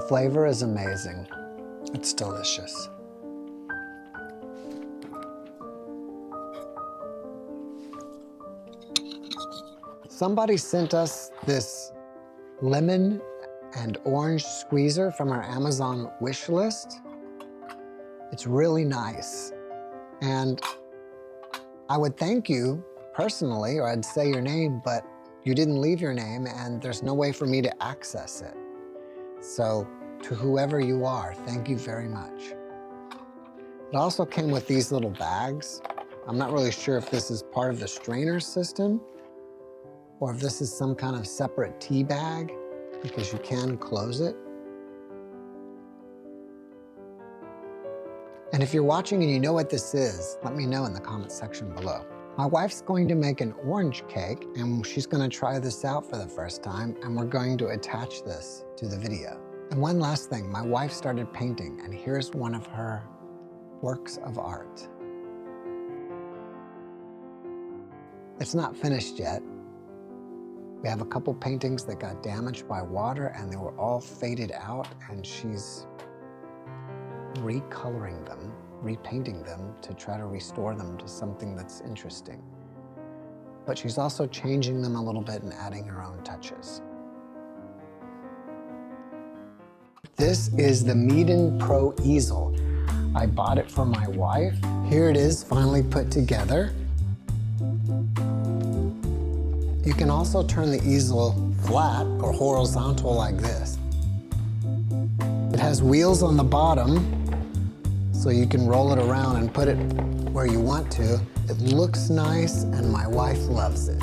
flavor is amazing. It's delicious. Somebody sent us this lemon and orange squeezer from our Amazon wish list. It's really nice. And I would thank you personally, or I'd say your name, but you didn't leave your name and there's no way for me to access it. So to whoever you are, thank you very much. It also came with these little bags. I'm not really sure if this is part of the strainer system or if this is some kind of separate tea bag, because you can close it. And if you're watching and you know what this is, let me know in the comment section below. My wife's going to make an orange cake and she's gonna try this out for the first time, and we're going to attach this to the video. And one last thing, my wife started painting, and here's one of her works of art. It's not finished yet. We have a couple paintings that got damaged by water and they were all faded out, and she's recoloring them, repainting them to try to restore them to something that's interesting. But she's also changing them a little bit and adding her own touches. This is the Meeden Pro Easel. I bought it for my wife. Here it is, finally put together. You can also turn the easel flat or horizontal like this. It has wheels on the bottom, so you can roll it around and put it where you want to. It looks nice, and my wife loves it.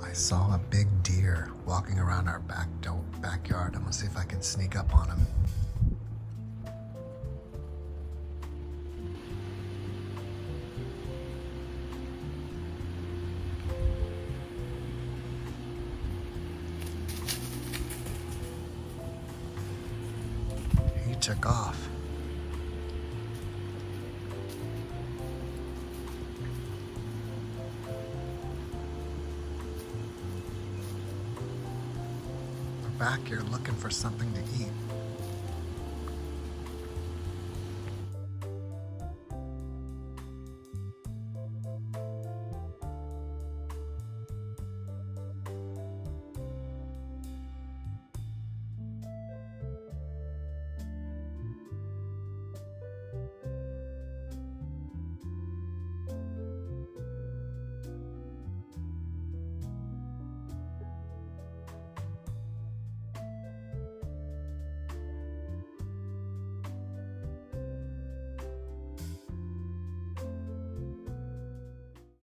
I saw a big deer walking around our backyard. I'm gonna see if I can sneak up on him. He took off. We're back here looking for something to eat.